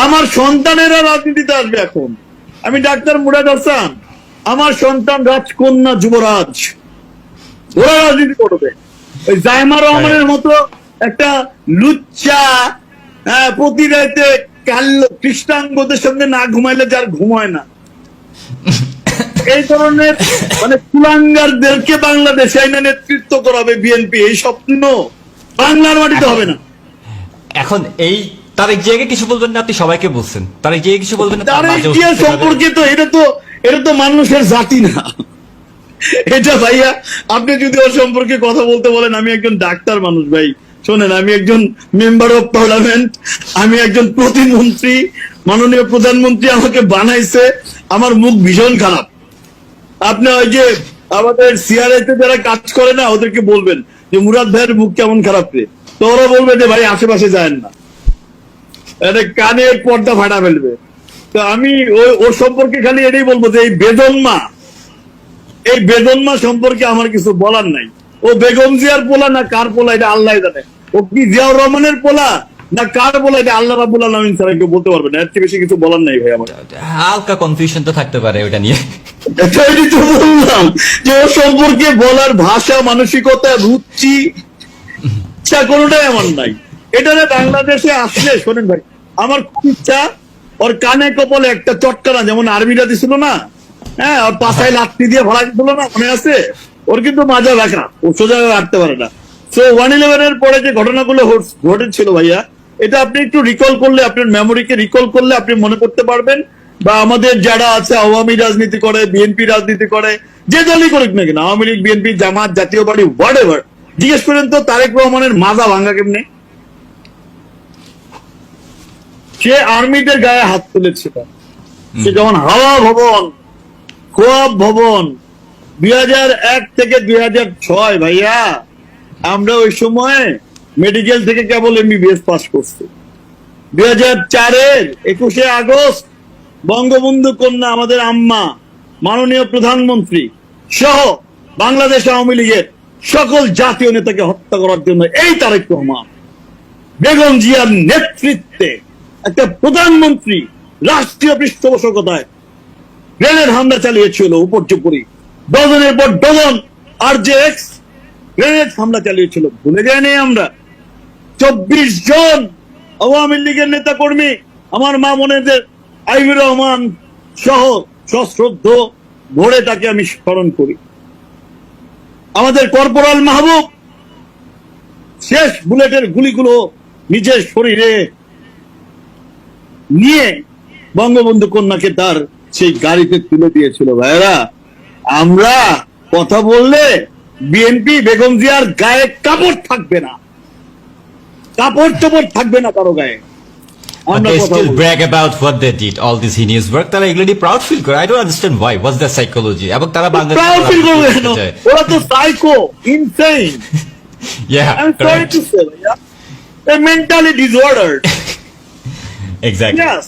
আমার সন্তানেরা রাজনীতিতে আসবে এখন। আমি ডাক্তার মুরাদ হাসান, আমার সন্তান রাজকন্যা যুবরাজ, ওরা রাজনীতি করবে। ওই জাইমা রহমানের মতো একটা লুচ্চা প্রতি রাতে কৃষ্ণাঙ্গদের সঙ্গে না ঘুমাইলে যার ঘুমায় না, এই ধরনের মানে কুলাঙ্গারদেরকে বাংলাদেশে আইনা নেতৃত্ব করাবে বিএনপি, এই স্বপ্ন বাংলার মাটিতে হবে না। এখন এই তারেক জিয়াকে কিছু বলবেন না? আপনি সবাইকে বলছেন তারেক জিয়া কিছু বলবেন না? তারেক জিয়া সম্পর্কে তো এটা তো মানুষের জাতি না এটা ভাইয়া। আপনি যদি ওর সম্পর্কে কথা বলতে বলেন, আমি একজন ডাক্তার মানুষ ভাই, শোনেন, আমি একজন মেম্বার অফ পার্লামেন্ট, আমি একজন প্রতিমন্ত্রী, মাননীয় প্রধানমন্ত্রী আমাকে বানাইছে, আমার মুখ ভীষণ খারাপ। আপনি ওই যে আমাদের সিআরআইতে যারা কাজ করে না, ওদেরকে বলবেন যে মুরাদ ভাইয়ের মুখ কেমন খারাপ রে, তো ওরা বলবে যে ভাই আশেপাশে যায় না, কানে পর্দা ফাটা ফেলবে। তো আমি ওর সম্পর্কে খালি এটাই বলবো যে এই বেদনমা সম্পর্কে আমার কিছু বলার নাই। ও বেগম জিয়ার পোলা না কার পোলা এটা আল্লাহ জানে। ও কি জিয়াউর রহমানের পোলা না কার পোলা এটা আল্লাহ রাব্বুল আলামিন ছাড়া কেউ বলতে পারবে না। এর থেকে বেশি কিছু বলার নাই ভাই আমার। হালকা কনফিউশন তো থাকতে পারে ওটা নিয়ে। এটাই তো বললাম যে ওর সম্পর্কে বলার ভাষা, মানসিকতা, রুচি, ইচ্ছা কোনোটাই আমার নাই। এটা বাংলাদেশে আসলে শোনেন ভাই, আমার খুব ইচ্ছা ওর কানে কপালে একটা চটকানা, যেমন আর্মিরা দিছিল না, হ্যাঁ, ওর পাশায় লাঠি দিয়ে ভরা দিল না, মনে আছে? ওর কিন্তু মাজা ব্যাকা, ও সোজা রাখতে পারে না। সো 1/11 এর পরে যে ঘটনাগুলো ঘটেছিল ভাইয়া, এটা আপনি একটু রিকল করলে, আপনার মেমোরিকে রিকল করলে আপনি মনে করতে পারবেন। বা আমাদের যারা আছে আওয়ামী রাজনীতি করে, বিএনপি রাজনীতি করে, যে দলই করুক না কেন, আওয়ামী লীগ, বিএনপি, জামাত, জাতীয় পার্টি, হোয়াট এভার, জিজ্ঞেস করেন তো তারেক রহমানের মাজা ভাঙ্গা কেমনে? সে আর্মিদের গায়ে হাত তুলেছিল, সে যখন হাওয়া ভবন, কোয়াব ভবন 2001 থেকে 2006 ভাইয়া, আমরা ওই সময় মেডিকেল থেকে কেবল এমবিবিএস পাস করছি। 2004-এর 21শে আগস্ট বঙ্গবন্ধু কন্যা আমাদের আম্মা, মাননীয় প্রধানমন্ত্রী সহ বাংলাদেশ আওয়ামী লীগের সকল জাতীয় নেতাকে হত্যা করার জন্য এই তারেক রহমান বেগম জিয়ার নেতৃত্বে একটা প্রধানমন্ত্রী রাষ্ট্রীয় পৃষ্ঠপোষকতায় গ্রেনেড হামলা চালিয়েছিল, উপর্যুপরি ডজনের পর ডজন RJX গ্রেনেড হামলা চালিয়েছিল। ভুলে যায়নি আমরা। 24 জন আওয়ামী লীগের নেতা কর্মী, আমার মা বোনেদের, আইবুর রহমান সহ সশ্রদ্ধ ভোরে তাকে আমি স্মরণ করি। আমাদের কর্পোরাল মাহবুব শেষ বুলেটের গুলিগুলো নিজের শরীরে নিয়ে বঙ্গবন্ধু কন্যাকে তার সেই গাড়িতে তুলে দিয়েছিল। ভাইয়েরা, আমরা কথা বললে বিএনপি বেগম জিয়ার গায়ে কাপড় থাকবে না, কাপড় টাপড় থাকবে না কারো গায়ে। But they still brag about what they did, all this heinous work. তারা এগুলি proud feel করে। I don't understand why. What's the psychology? এবং তারা বাংলাদেশে proud feel করবে কেন? ওরা তো psycho, insane. Yeah, I'm sorry to say, yeah. They're mentally disordered. Exactly. Yes.